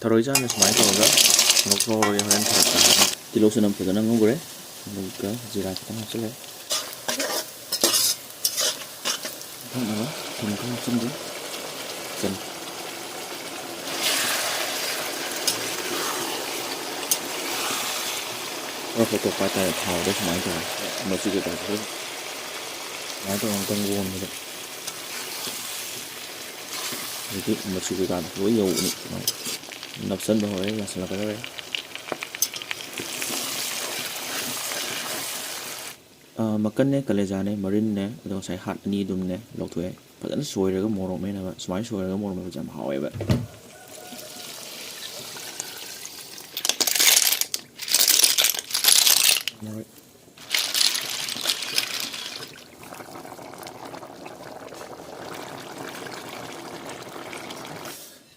ꯊꯔꯣꯏ ꯆꯥꯅ ꯁꯨꯃꯥꯏꯅ ꯇꯧꯔꯒ ꯉꯧꯊꯣꯛꯍꯧꯔꯒꯦ ꯍꯣꯔꯦꯟ ꯊꯔꯛꯀ ꯇꯤꯜꯍꯧ ꯆꯅꯝ ꯐꯖꯅ ꯉꯧꯈ꯭ꯔꯦ ꯑꯗꯨꯒ ꯖꯤꯔꯥ ꯈꯤꯇꯪ ꯍꯥꯞꯆꯤꯜꯂꯦ ꯊꯛꯅꯕ ꯊꯨꯝ ꯈꯔ ꯍꯥꯞꯆꯤꯟꯒꯦ ꯆꯟ ꯈꯔ ꯐꯣꯇꯣꯛꯄ ꯍꯥꯏꯇꯥꯔꯦ ꯊꯥꯎꯗ ꯁꯨꯃꯥꯏꯅ ꯇꯧꯔꯦ ꯃꯆꯨ ꯀꯩꯀꯥꯁꯨ ꯈꯔ ꯁꯨꯃꯥꯏꯅ ꯇꯧꯔꯒ ꯑꯃꯨꯛꯇꯪ ꯂꯣꯟꯕꯗ ꯍꯧꯖꯤꯛꯇꯤ ꯃꯆꯨ ꯀꯩꯀꯥꯗꯣ ꯂꯣꯏ ꯌꯧꯕꯅꯤ ꯁꯨꯃꯥꯏꯅ ꯅꯞꯁꯟꯕ ꯍꯧꯔꯦ ꯌꯥꯁꯤꯜꯂꯛꯀꯗꯧꯔꯦ ꯃꯀꯟꯅꯦ ꯀꯂꯦꯖꯥꯅꯦ ꯃꯔꯤꯟꯅꯦ ꯑꯗꯣ ꯉꯁꯥꯏ ꯍꯥꯠ ꯑꯅꯤꯗꯨꯝꯅꯦ ꯂꯧꯊꯣꯛꯑꯦ ꯐꯖꯅ ꯁꯣꯏꯔꯒ ꯃꯣꯔꯣꯛ ꯃꯦꯠꯅꯕ ꯁꯨꯃꯥꯏꯅ ꯁꯣꯏꯔꯒ ꯃꯣꯔꯣꯛ ꯃꯦꯠꯄꯁꯦ ꯌꯥꯝ ꯍꯥꯎꯋꯦꯕ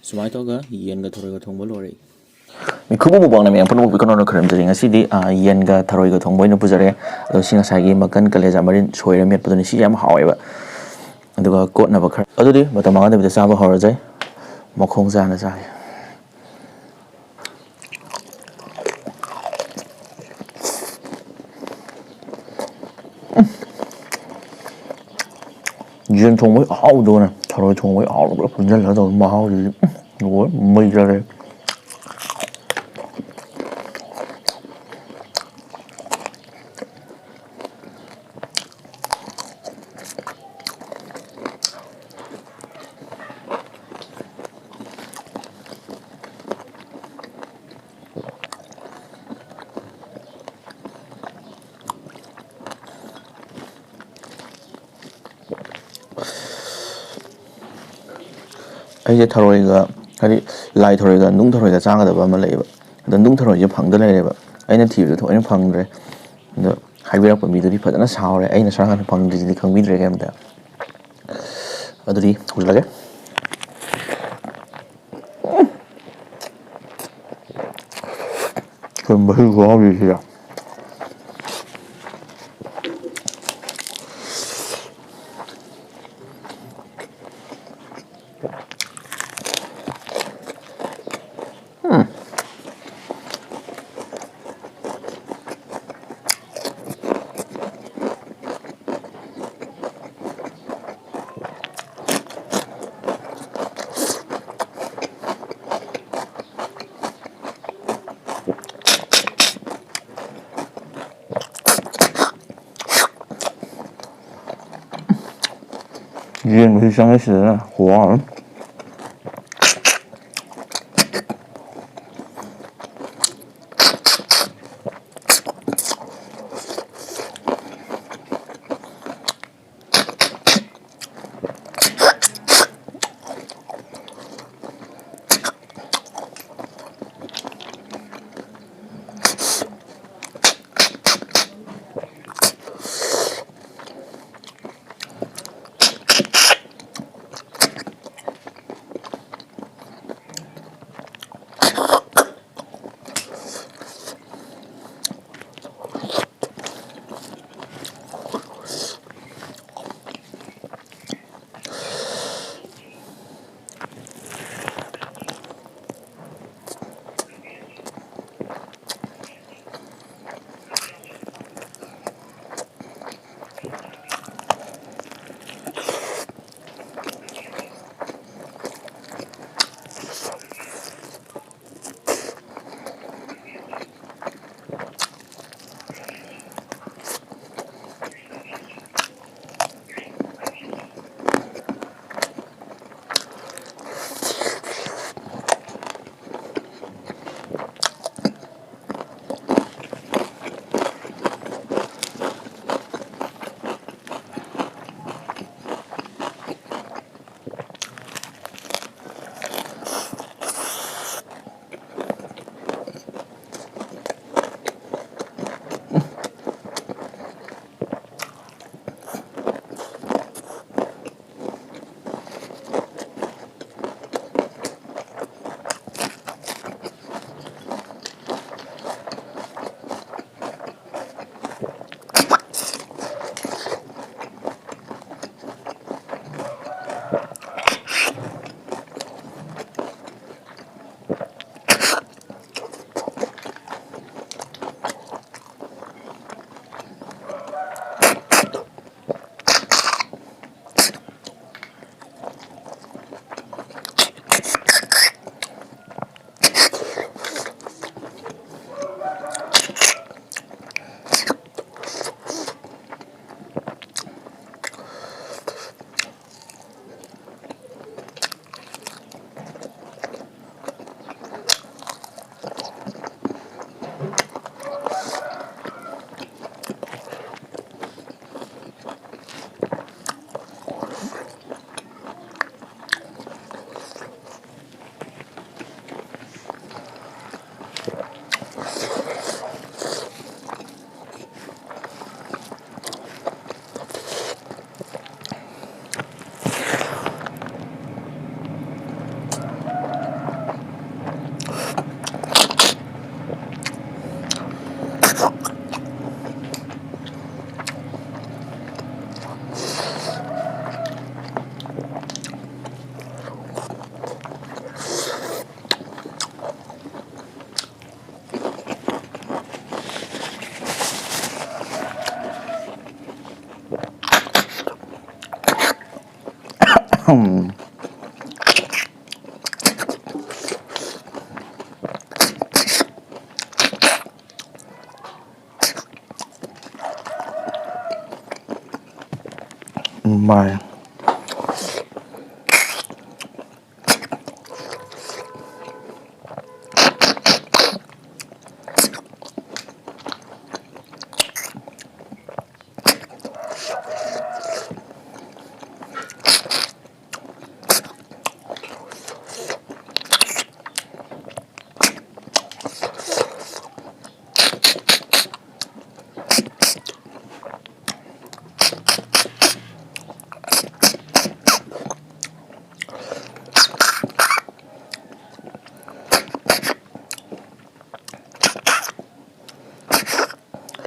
ꯁꯨꯃꯥꯏꯅ ꯇꯧꯔꯒ ꯌꯦꯟꯒ ꯊꯔꯣꯏꯒ ꯊꯣꯡꯕ ꯂꯣꯏꯔꯦ ꯃꯤꯈꯨꯕ ꯃꯨꯛꯕꯥꯡꯅ ꯃꯌꯥꯝ ꯄꯨꯝꯅꯃꯛ ꯀꯩꯅꯣꯅ ꯈꯔꯝꯖꯔꯤ ꯉꯁꯤꯗꯤ ꯌꯦꯟꯒ ꯊꯔꯣꯏꯒ ꯊꯣꯡꯕ ꯑꯣꯏꯅ ꯄꯨꯖꯔꯦ ꯑꯗꯣ ꯁꯤ ꯉꯁꯥꯏꯒꯤ ꯃꯀꯟ ꯀꯂꯦꯖꯥ ꯃꯔꯤꯟ ꯁꯣꯏꯔ ꯃꯦꯠꯄꯗꯨꯅꯤ ꯁꯤ ꯌꯥꯝ ꯍꯥꯎꯋꯦꯕ ꯑꯗꯨꯒ ꯀꯣꯠꯅꯕ ꯈꯔ ꯑꯗꯨꯗꯤ ꯃꯇꯝ ꯃꯥꯡꯍꯟꯗꯕꯤꯗ ꯆꯥꯕ ꯍꯧꯔꯖꯩ ꯃꯈꯣꯡ ꯆꯥꯅ ꯆꯥꯒꯦ ꯌꯦꯟ ꯊꯣꯡꯕꯒꯤ ꯑꯍꯥꯎꯕꯗꯣꯅꯦ ꯊꯔꯣꯏ ꯊꯣꯡꯕꯒꯤ ꯑꯍꯥꯎꯕ ꯄꯨꯂꯞ ꯄꯨꯟꯁꯤꯜꯂꯒ ꯇꯧꯕ ꯃꯍꯥꯎꯁꯤꯗꯤ ꯂꯣꯏ ꯃꯩ ꯆꯠꯂꯦ ꯑꯩꯁꯦ ꯊꯔꯣꯏꯒ ꯍꯥꯏꯗꯤ ꯂꯥꯏ ꯊꯔꯣꯏꯒ ꯅꯨꯡ ꯊꯔꯣꯏꯒ ꯆꯥꯒꯗꯕ ꯑꯃ ꯂꯩꯌꯦꯕ ꯑꯗꯣ ꯅꯨꯡ ꯊꯔꯣꯏꯁꯦ ꯐꯪꯗ ꯂꯩꯔꯦꯕ ꯑꯩꯅ ꯊꯤꯕꯗ ꯊꯑꯣꯏꯅ ꯐꯪꯗ꯭ꯔꯦ ꯑꯗꯣ ꯍꯥꯏꯕꯤꯔꯛꯄ ꯃꯤꯗꯨꯗꯤ ꯐꯖꯅ ꯁꯥꯎꯔꯦ ꯑꯩꯅ ꯁꯔꯀꯥꯟꯗ ꯐꯪꯗ꯭ꯔꯤꯁꯤꯗꯤ ꯈꯪꯕꯤꯗ꯭ꯔꯦ ꯀꯩꯝꯇ ꯑꯗꯨꯗꯤ ꯍꯧꯖꯤꯜꯂꯒꯦ ꯃꯍꯤ ꯈꯨꯍꯥꯎꯁꯤꯗꯤ ꯌꯦꯟ ꯃꯍꯤ ꯆꯪꯉꯤꯁꯤꯗꯅ ꯈꯨꯍꯥꯎ ꯑꯃ My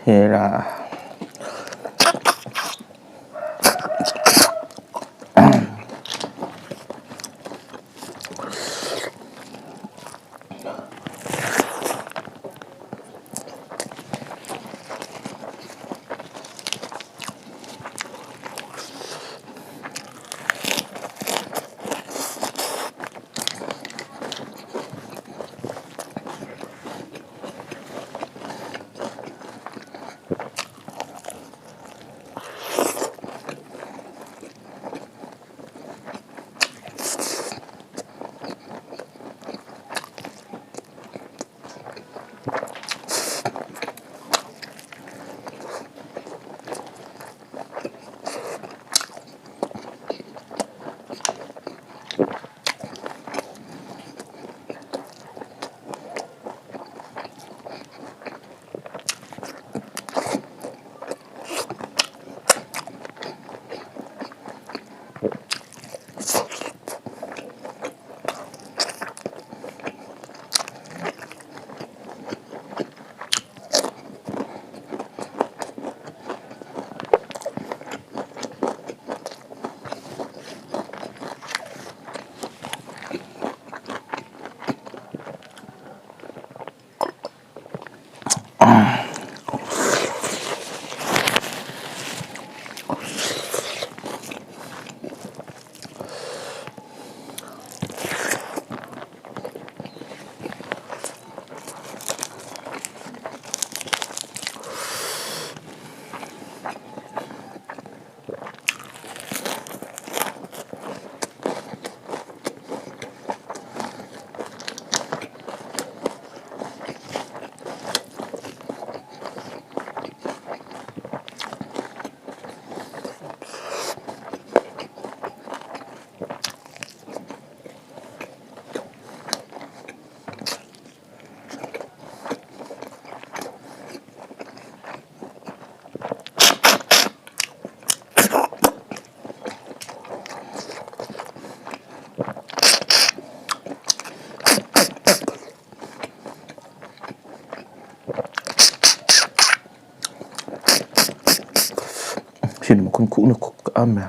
Hera. Sino mo kun kuno ko ama.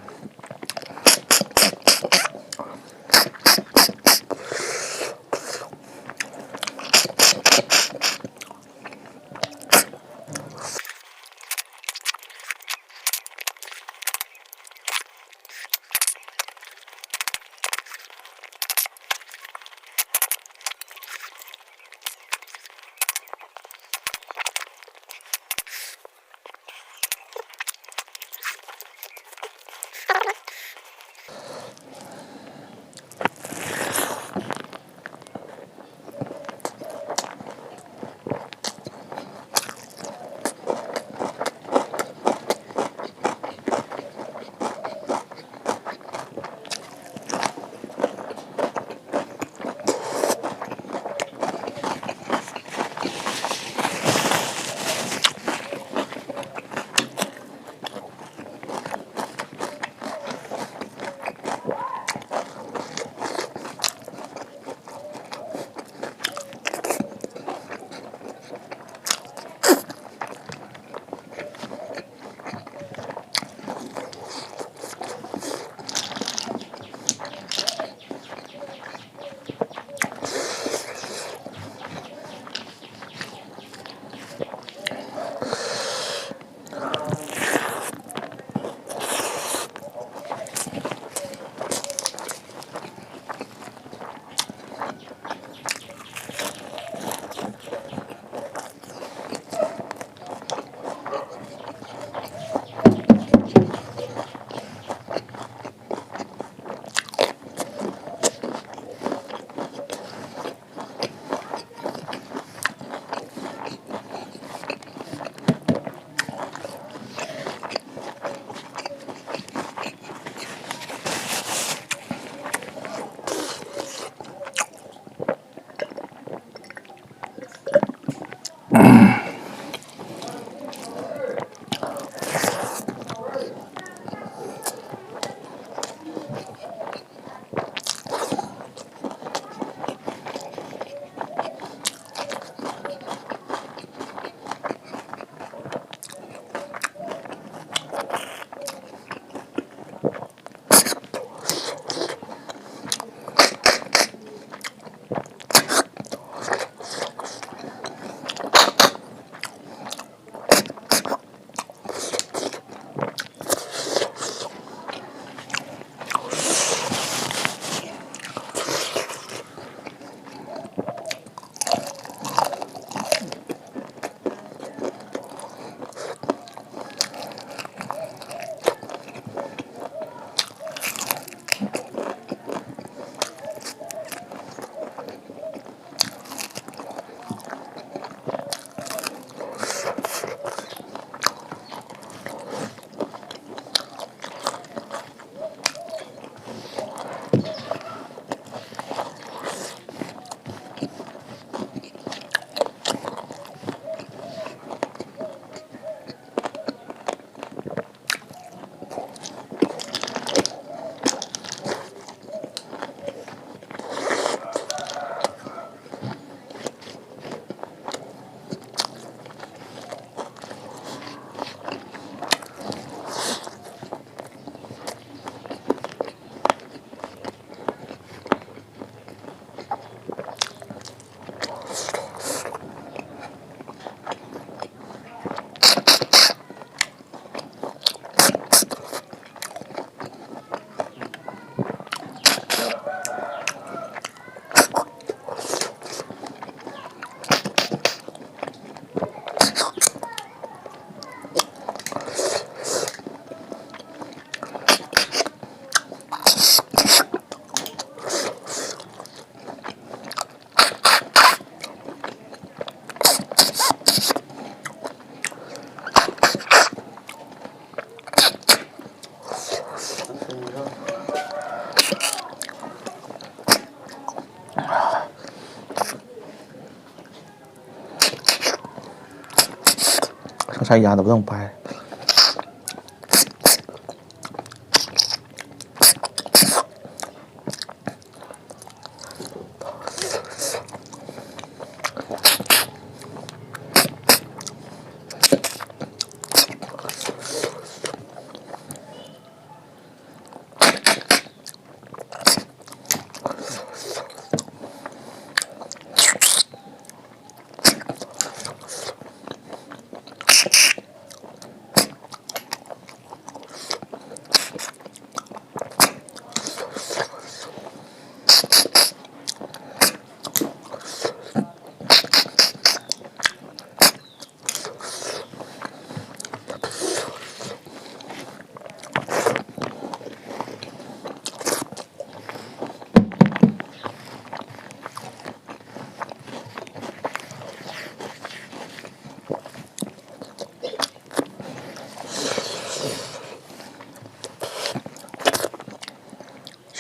ꯉꯁꯥꯏ ꯌꯥꯗꯕꯗ ꯑꯃꯨꯛ ꯄꯥꯏꯔꯦ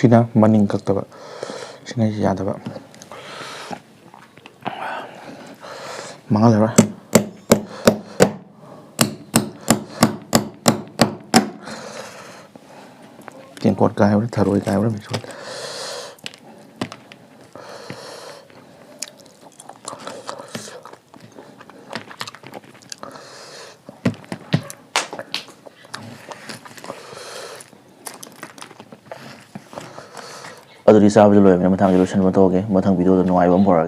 ꯁꯤꯅ ꯃꯅꯤꯡ ꯀꯛꯇꯕ ꯁꯤꯅ ꯌꯥꯗꯕ ꯃꯥꯡꯍꯜꯂꯔꯣꯏ ꯇꯦꯡꯀꯣꯠ ꯀꯥꯏꯕ꯭ꯔꯥ ꯊꯔꯣꯏ ꯀꯥꯏꯕ꯭ꯔꯥ ꯃꯤꯁꯣꯏ ꯑꯗꯨꯗꯤ ꯆꯥꯕꯁꯨ ꯂꯣꯏꯔꯕꯅꯤꯅ ꯃꯊꯪꯗꯤ ꯂꯣꯏꯁꯤꯟꯕ ꯇꯧꯔꯒꯦ ꯃꯊꯪ ꯚꯤꯗꯤꯑꯣꯗ ꯅꯨꯡꯉꯥꯏꯕ ꯑꯃ ꯄꯨꯔꯛꯑꯒꯦ